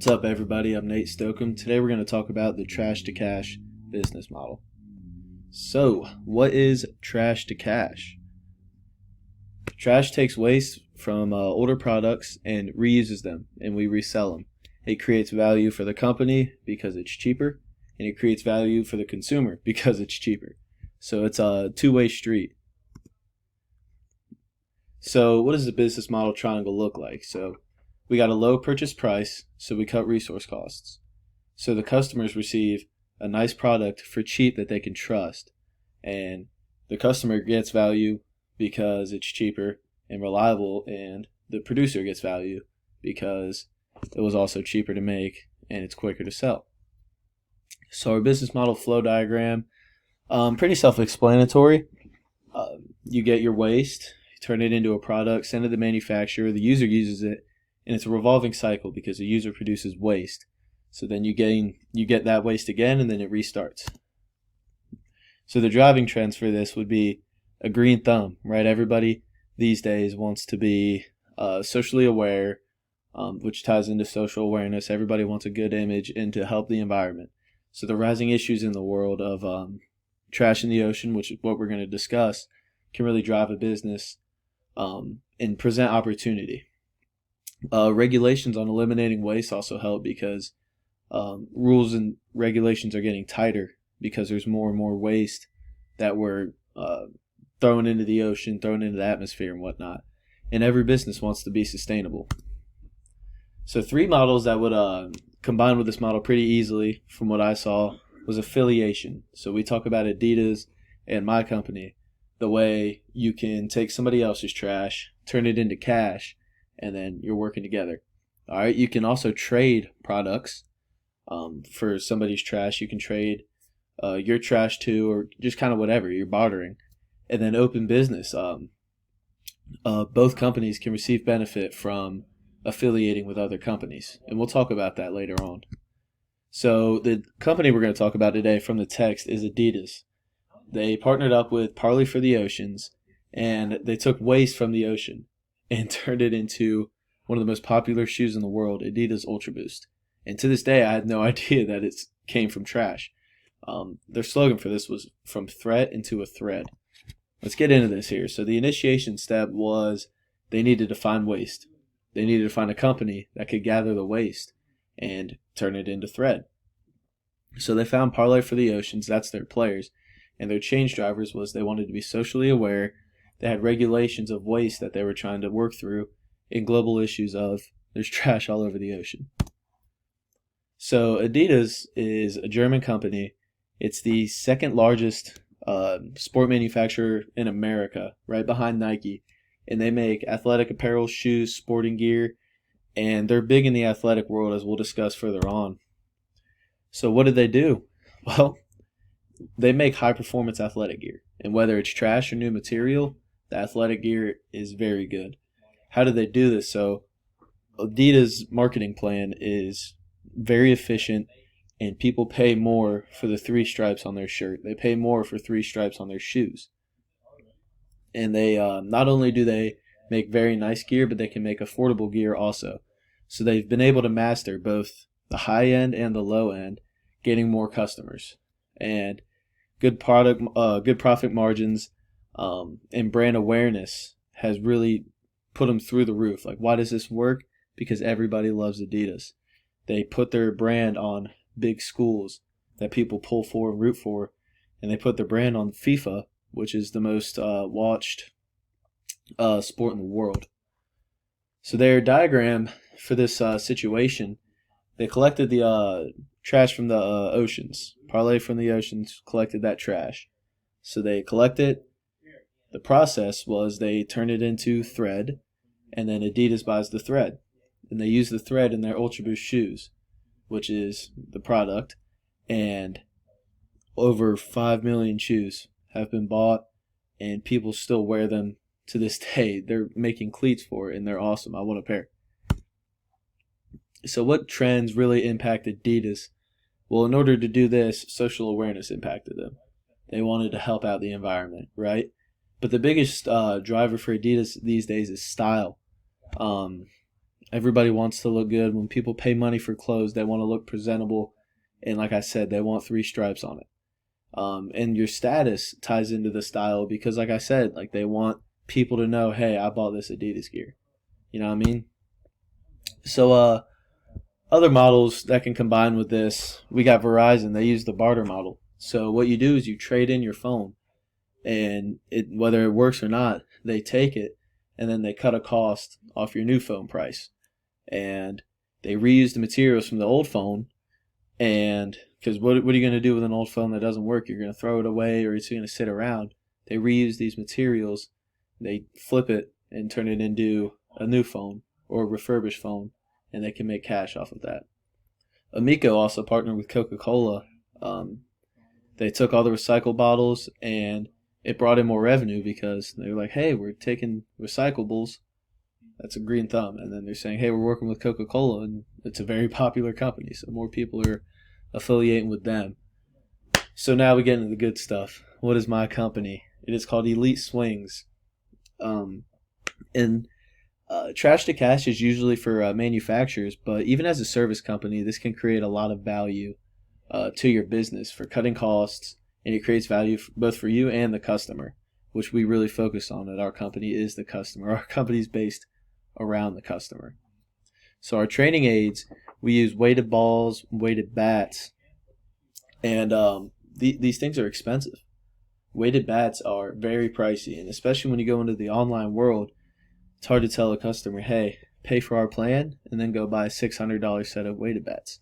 What's up, everybody? I'm Nate Stocum. Today we're going to talk about the trash to cash business model. So, what is trash to cash? Trash takes waste from older products and reuses them, and we resell them. It creates value for the company because it's cheaper, and it creates value for the consumer because it's cheaper. So it's a two-way street. So what does the business model triangle look like? So we got a low purchase price, so we cut resource costs. So the customers receive a nice product for cheap that they can trust. And the customer gets value because it's cheaper and reliable, and the producer gets value because it was also cheaper to make and it's quicker to sell. So our business model flow diagram, pretty self-explanatory. You get your waste, you turn it into a product, send it to the manufacturer, the user uses it, and it's a revolving cycle because the user produces waste. So then you get that waste again, and then it restarts. So the driving trends for this would be a green thumb, right? Everybody these days wants to be socially aware, which ties into social awareness. Everybody wants a good image and to help the environment. So the rising issues in the world of trash in the ocean, which is what we're going to discuss, can really drive a business and present opportunity. Regulations on eliminating waste also help because rules and regulations are getting tighter because there's more and more waste that we're throwing into the ocean, throwing into the atmosphere and whatnot. And every business wants to be sustainable. So three models that would combine with this model pretty easily from what I saw was affiliation. So we talk about Adidas and my company, the way you can take somebody else's trash, turn it into cash, and then you're working together. All right. You can also trade products for somebody's trash. You can trade your trash too, or just kind of whatever. You're bartering. And then open business. Both companies can receive benefit from affiliating with other companies. And we'll talk about that later on. So the company we're going to talk about today from the text is Adidas. They partnered up with Parley for the Oceans, and they took waste from the ocean and turned it into one of the most popular shoes in the world, Adidas Ultra Boost. And to this day, I had no idea that it came from trash. Their slogan for this was "From threat into a thread." Let's get into this here. So the initiation step was they needed to find waste. They needed to find a company that could gather the waste and turn it into thread. So they found Parley for the Oceans. That's their players. And their change drivers was they wanted to be socially aware. They had regulations of waste that they were trying to work through, and global issues of there's trash all over the ocean. So Adidas is a German company. It's the second largest sport manufacturer in America, right behind Nike. And they make athletic apparel, shoes, sporting gear, and they're big in the athletic world, as we'll discuss further on. So what did they do? Well, they make high-performance athletic gear. And whether it's trash or new material, the athletic gear is very good. How do they do this? So Adidas' marketing plan is very efficient, and people pay more for the 3 stripes on their shirt. They pay more for 3 stripes on their shoes. And they not only do they make very nice gear, but they can make affordable gear also. So they've been able to master both the high end and the low end, getting more customers. And good profit margins, and brand awareness has really put them through the roof. Like, why does this work? Because everybody loves Adidas. They put their brand on big schools that people pull for and root for, and they put their brand on FIFA, which is the most watched sport in the world. So their diagram for this situation, they collected the trash from the oceans. Parley from the Oceans collected that trash. So they collect it. The process was they turn it into thread, and then Adidas buys the thread. And they use the thread in their Ultra Boost shoes, which is the product. And over 5 million shoes have been bought, and people still wear them to this day. They're making cleats for it, and they're awesome. I want a pair. So what trends really impacted Adidas? Well, in order to do this, social awareness impacted them. They wanted to help out the environment, right? But the biggest driver for Adidas these days is style. Everybody wants to look good. When people pay money for clothes, they want to look presentable. And like I said, they want three stripes on it. And your status ties into the style because, like I said, like they want people to know, hey, I bought this Adidas gear. You know what I mean? So, other models that can combine with this, we got Verizon. They use the barter model. So what you do is you trade in your phone, and whether it works or not, they take it, and then they cut a cost off your new phone price, and they reuse the materials from the old phone. And because what are you going to do with an old phone that doesn't work? You're going to throw it away, or it's going to sit around. They reuse these materials, they flip it and turn it into a new phone or a refurbished phone, and they can make cash off of that. Amico also partnered with Coca-Cola. They took all the recycled bottles, and it brought in more revenue because they were like, hey, we're taking recyclables. That's a green thumb. And then they're saying, hey, we're working with Coca-Cola, and it's a very popular company, so more people are affiliating with them. So now we get into the good stuff. What is my company? It is called Elite Swings. And trash to cash is usually for manufacturers, but even as a service company, this can create a lot of value to your business for cutting costs, and it creates value both for you and the customer, which we really focus on at our company is the customer. Our company is based around the customer. So our training aids, we use weighted balls, weighted bats, and these things are expensive. Weighted bats are very pricey, and especially when you go into the online world, it's hard to tell a customer, hey, pay for our plan and then go buy a $600 set of weighted bats.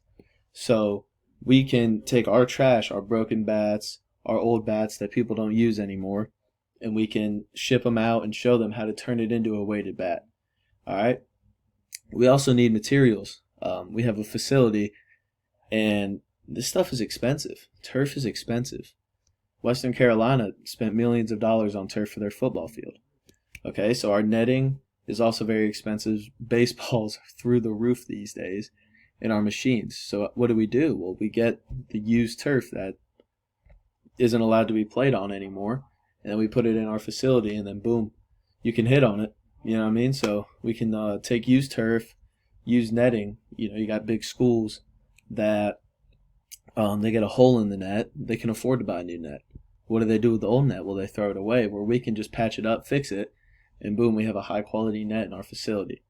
So we can take our trash, our broken bats, our old bats that people don't use anymore, and we can ship them out and show them how to turn it into a weighted bat. All right. We also need materials. We have a facility, and this stuff is expensive. Turf is expensive. Western Carolina spent millions of dollars on turf for their football field. Okay, so our netting is also very expensive. Baseballs are through the roof these days in our machines. So what do? Well, we get the used turf that isn't allowed to be played on anymore, and then we put it in our facility, and then boom, you can hit on it. You know what I mean? So we can take used turf, used netting. You got big schools that they get a hole in the net. They can afford to buy a new net. What do they do with the old net? Well, they throw it away, where we can just patch it up, fix it, and boom, we have a high-quality net in our facility.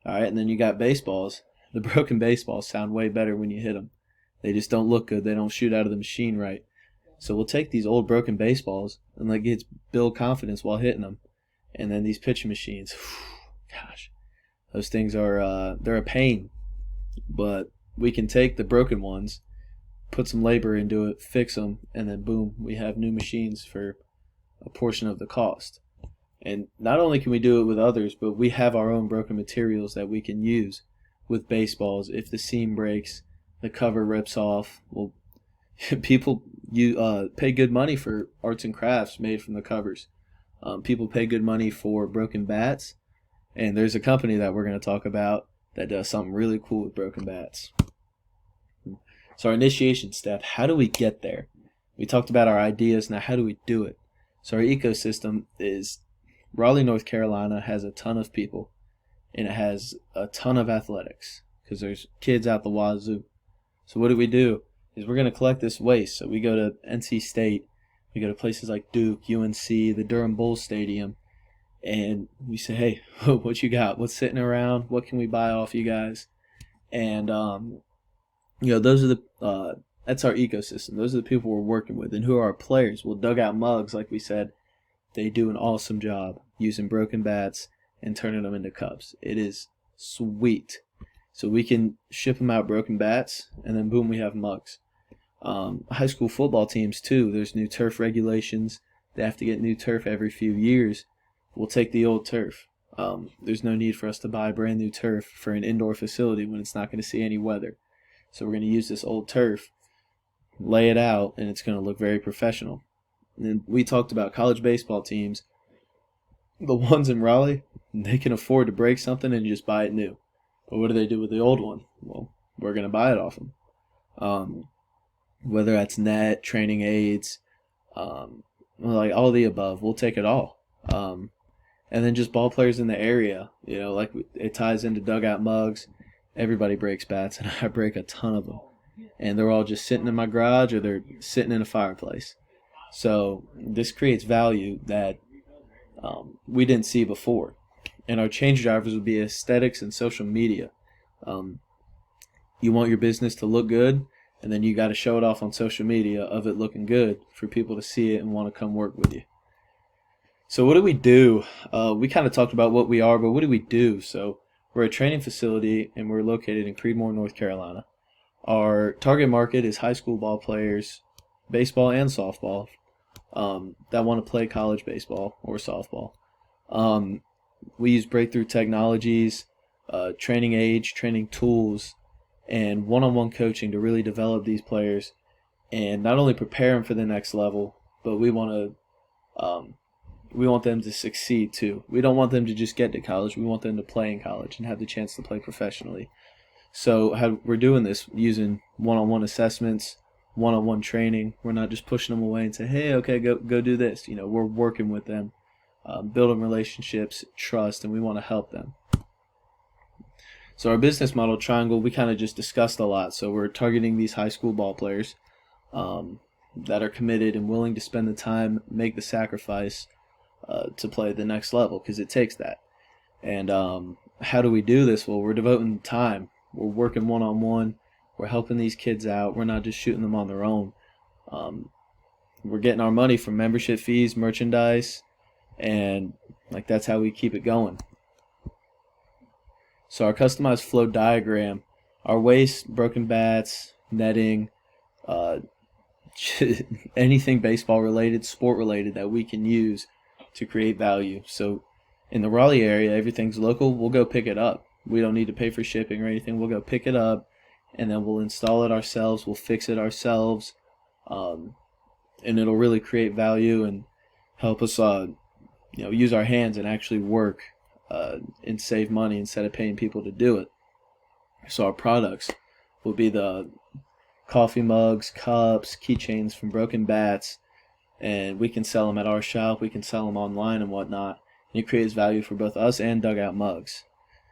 All right, and then you got baseballs. The broken baseballs sound way better when you hit them. They just don't look good. They don't shoot out of the machine right. So we'll take these old broken baseballs and let kids build confidence while hitting them. And then these pitching machines, gosh, those things are they're a pain. But we can take the broken ones, put some labor into it, fix them, and then boom, we have new machines for a portion of the cost. And not only can we do it with others, but we have our own broken materials that we can use with baseballs. If the seam breaks, the cover rips off, well, people pay good money for arts and crafts made from the covers. People pay good money for broken bats, and there's a company that we're going to talk about that does something really cool with broken bats. So our initiation step, how do we get there? We talked about our ideas, now how do we do it? So our ecosystem is Raleigh, North Carolina has a ton of people, and it has a ton of athletics because there's kids out the wazoo. So what do? Is we're going to collect this waste. So we go to NC State, we go to places like Duke, UNC, the Durham Bulls Stadium, and we say, hey, what you got? What's sitting around? What can we buy off you guys? And those are that's our ecosystem. Those are the people we're working with. And who are our players? Well, Dugout Mugs, like we said, they do an awesome job using broken bats and turning them into cups. It is sweet. So we can ship them out broken bats, and then boom, we have mugs. High school football teams too, there's new turf regulations. They have to get new turf every few years. We'll take the old turf. There's no need for us to buy brand new turf for an indoor facility when it's not going to see any weather. So we're going to use this old turf, lay it out, and it's going to look very professional. And then we talked about college baseball teams. The ones in Raleigh, they can afford to break something and just buy it new. But what do they do with the old one? Well, we're going to buy it off them. Whether that's net, training aids, like all the above, we'll take it all. And And then just ball players in the area, like it ties into dugout mugs. Everybody breaks bats, and I break a ton of them. And they're all just sitting in my garage or they're sitting in a fireplace. So this creates value that we didn't see before. And our change drivers would be aesthetics and social media. You want your business to look good, and then you got to show it off on social media of it looking good for people to see it and want to come work with you. So what do we do? We kind of talked about what we are, but what do we do? So we're a training facility, and we're located in Creedmoor, North Carolina. Our target market is high school ball players, baseball and softball, that want to play college baseball or softball. We use breakthrough technologies, training aids, training tools, and one-on-one coaching to really develop these players and not only prepare them for the next level, but we want them to succeed too. We don't want them to just get to college. We want them to play in college and have the chance to play professionally. So we're doing this using one-on-one assessments, one-on-one training. We're not just pushing them away and say, hey, okay, go do this. We're working with them, building relationships, trust, and we want to help them. So our business model triangle, we kind of just discussed a lot. So we're targeting these high school ball players that are committed and willing to spend the time, make the sacrifice to play at the next level, because it takes that. And how do we do this? Well, we're devoting time. We're working one-on-one. We're helping these kids out. We're not just shooting them on their own. We're getting our money from membership fees, merchandise, and that's how we keep it going. So our customized flow diagram, our waste, broken bats, netting, anything baseball related, sport related that we can use to create value. So in the Raleigh area, everything's local. We'll go pick it up. We don't need to pay for shipping or anything. We'll go pick it up, and then we'll install it ourselves. We'll fix it ourselves, and it'll really create value and help us, use our hands and actually work and save money instead of paying people to do it. So our products will be the coffee mugs, cups, keychains from broken bats, and we can sell them at our shop. We can sell them online and whatnot. And it creates value for both us and dugout mugs.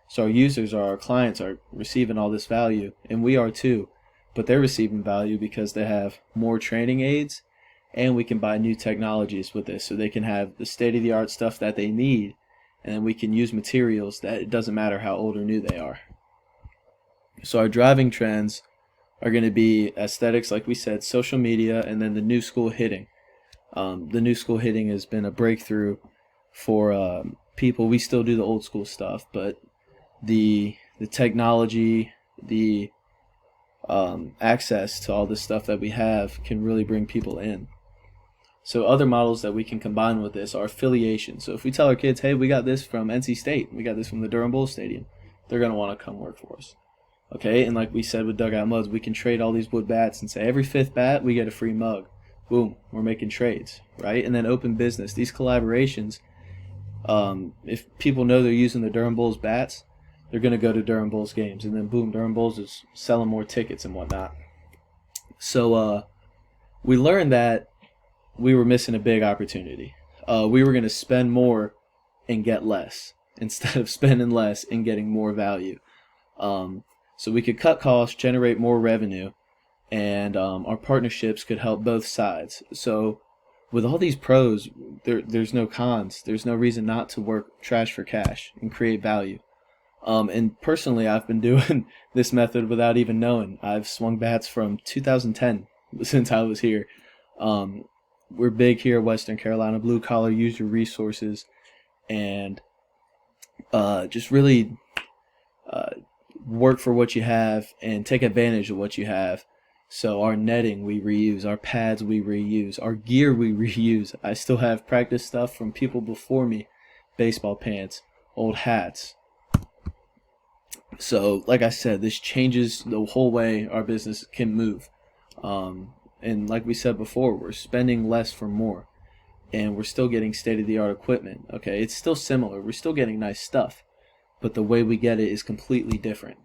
So our users, our clients, are receiving all this value, and we are too. But they're receiving value because they have more training aids, and we can buy new technologies with this, so they can have the state-of-the-art stuff that they need, and then we can use materials that it doesn't matter how old or new they are. So our driving trends are going to be aesthetics, like we said, social media, and then the new school hitting. The new school hitting has been a breakthrough for people. We still do the old school stuff, but the technology, the access to all this stuff that we have can really bring people in. So other models that we can combine with this are affiliation. So if we tell our kids, hey, we got this from NC State, we got this from the Durham Bulls Stadium, they're going to want to come work for us. Okay, and like we said with dugout mugs, we can trade all these wood bats and say every fifth bat, we get a free mug. Boom, we're making trades, right? And then open business. These collaborations, if people know they're using the Durham Bulls bats, they're going to go to Durham Bulls games. And then boom, Durham Bulls is selling more tickets and whatnot. So we learned that we were missing a big opportunity. We were going to spend more and get less instead of spending less and getting more value. So we could cut costs, generate more revenue, and our partnerships could help both sides. So with all these pros, there's no cons. There's no reason not to work trash for cash and create value. And personally, I've been doing this method without even knowing. I've swung bats from 2010 since I was here. We're big here in Western Carolina, blue collar, use your resources, and just really work for what you have and take advantage of what you have. So our netting we reuse, our pads we reuse, our gear we reuse. I still have practice stuff from people before me, baseball pants, old hats. So like I said, this changes the whole way our business can move. And like we said before, we're spending less for more, and we're still getting state-of-the-art equipment. Okay, it's still similar. We're still getting nice stuff, but the way we get it is completely different.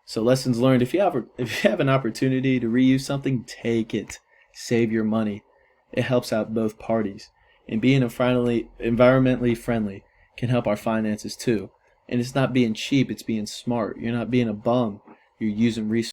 So lessons learned: if you have an opportunity to reuse something, take it. Save your money. It helps out both parties. And being environmentally friendly can help our finances too. And it's not being cheap, it's being smart. You're not being a bum. You're using resources